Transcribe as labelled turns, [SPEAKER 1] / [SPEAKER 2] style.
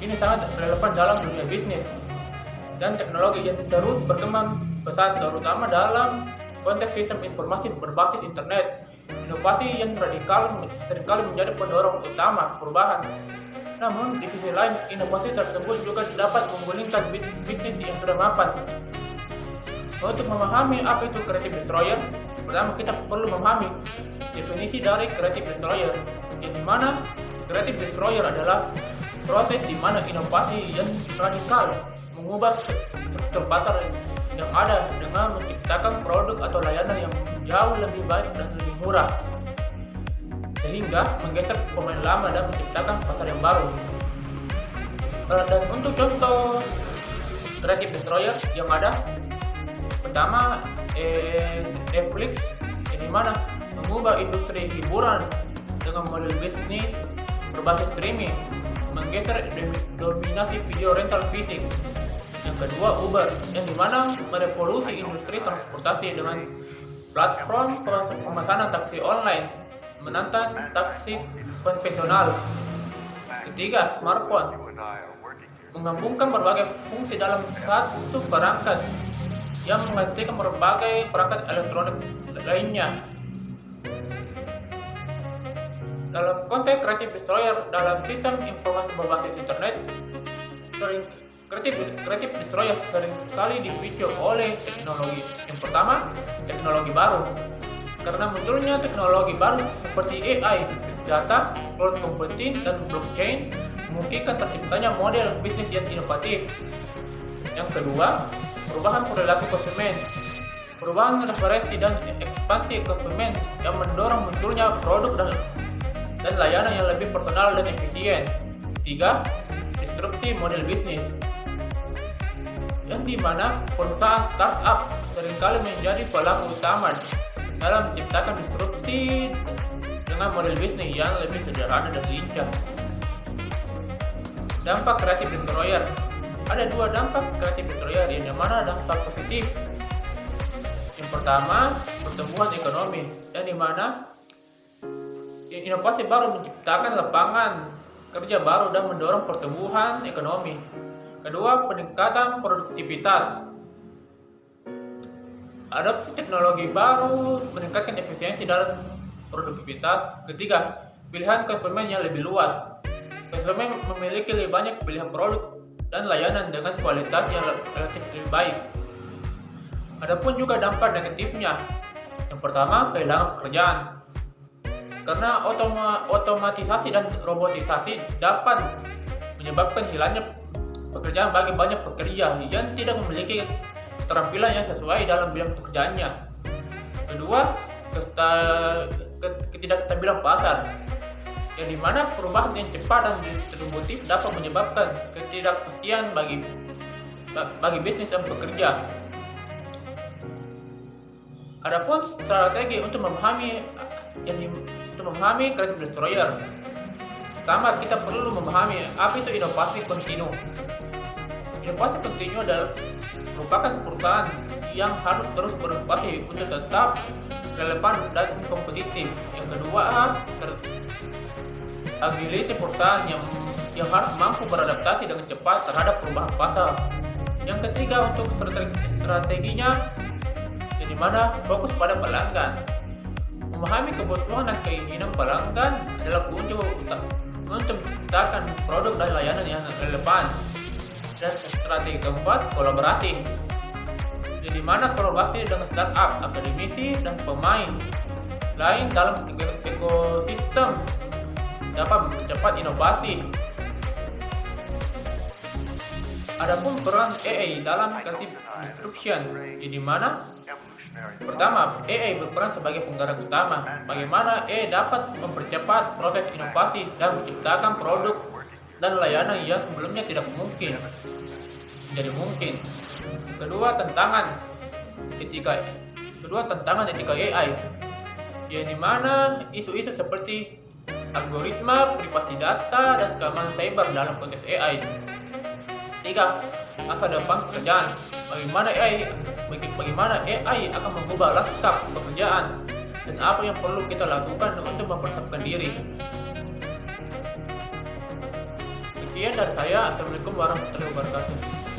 [SPEAKER 1] ini sangat relevan dalam dunia bisnis dan teknologi yang terus berkembang pesat, terutama dalam konteks sistem informasi berbasis internet. Inovasi yang radikal seringkali menjadi pendorong utama perubahan. Namun, di sisi lain, inovasi tersebut juga dapat menggulingkan bisnis yang sudah mapan. Untuk memahami apa itu creative destroyer, pertama kita perlu memahami definisi dari creative destroyer, yang dimana creative destroyer adalah proses di mana inovasi yang radikal mengubah struktur pasar yang ada dengan menciptakan produk atau layanan yang jauh lebih baik dan lebih murah, sehingga menggeser pemain lama dan menciptakan pasar yang baru. Dan untuk contoh creative destroyer yang ada, pertama Netflix, yang dimana mengubah industri hiburan dengan model bisnis berbasis streaming, menggeser dominasi video rental fisik. Yang kedua, Uber, yang dimana merevolusi industri transportasi dengan platform pemesanan taksi online, menantang taksi konvensional. Ketiga, smartphone, menggabungkan berbagai fungsi dalam satu perangkat yang menggantikan berbagai perangkat elektronik lainnya. Dalam konteks creative destroyer dalam sistem informasi berbasis internet, Creative destroyer seringkali dipicu oleh teknologi. Yang pertama, teknologi baru. Karena munculnya teknologi baru seperti AI, data, cloud computing, dan blockchain memungkinkan terciptanya model bisnis yang inovatif. Yang kedua, perubahan perilaku konsumen. Perubahan referensi dan ekspansi konsumen yang mendorong munculnya produk dan layanan yang lebih personal dan efisien. Ketiga, disrupsi model bisnis, yang dimana perusahaan startup seringkali menjadi pelaku utama dalam menciptakan disrupsi dengan model bisnis yang lebih sederhana dan lincah. Dampak creative destroyer. Ada dua dampak creative destroyer, yang dimana dampak positif. Yang pertama, pertumbuhan ekonomi, yang dimana inovasi baru menciptakan lapangan kerja baru dan mendorong pertumbuhan ekonomi. Kedua, peningkatan produktivitas. Adopsi teknologi baru meningkatkan efisiensi dan produktivitas. Ketiga, pilihan konsumen yang lebih luas. Konsumen memiliki lebih banyak pilihan produk dan layanan dengan kualitas yang relatif lebih baik. Adapun juga dampak negatifnya. Yang pertama, kehilangan pekerjaan. Karena otomatisasi dan robotisasi dapat menyebabkan hilangnya pekerjaan bagi banyak pekerja yang tidak memiliki keterampilan yang sesuai dalam bidang pekerjaannya. Kedua, ketidakstabilan pasar, yang dimana perubahan yang cepat dan distributif dapat menyebabkan ketidakpastian bagi bisnis dan pekerja. Adapun strategi untuk memahami creative destroyer. Pertama, kita perlu memahami apa itu inovasi kontinu. Inovasi kontinu merupakan perusahaan yang harus terus berinovasi untuk tetap relevan dan kompetitif. Yang kedua, agility perusahaan yang harus mampu beradaptasi dengan cepat terhadap perubahan pasar. Yang ketiga, untuk strateginya, yang dimana fokus pada pelanggan. Memahami kebutuhan dan keinginan pelanggan adalah kunci untuk menciptakan produk dan layanan yang relevan. Dan strategi keempat, kolaborasi, di mana kolaborasi dengan startup, akademisi, dan pemain lain dalam ekosistem dapat mempercepat inovasi. Adapun peran AI dalam creative disruption, di mana pertama, AI berperan sebagai penggerak utama. Bagaimana AI dapat mempercepat proses inovasi dan menciptakan produk dan layanan yang sebelumnya tidak mungkin menjadi mungkin. Kedua, tantangan etika AI, yang dimana isu-isu seperti algoritma, privasi data, dan keamanan cyber dalam konteks AI. Tiga, masa depan pekerjaan. Bagaimana AI akan mengubah lanskap pekerjaan dan apa yang perlu kita lakukan untuk mempersiapkan diri. Sekian dari saya. Assalamualaikum warahmatullahi wabarakatuh.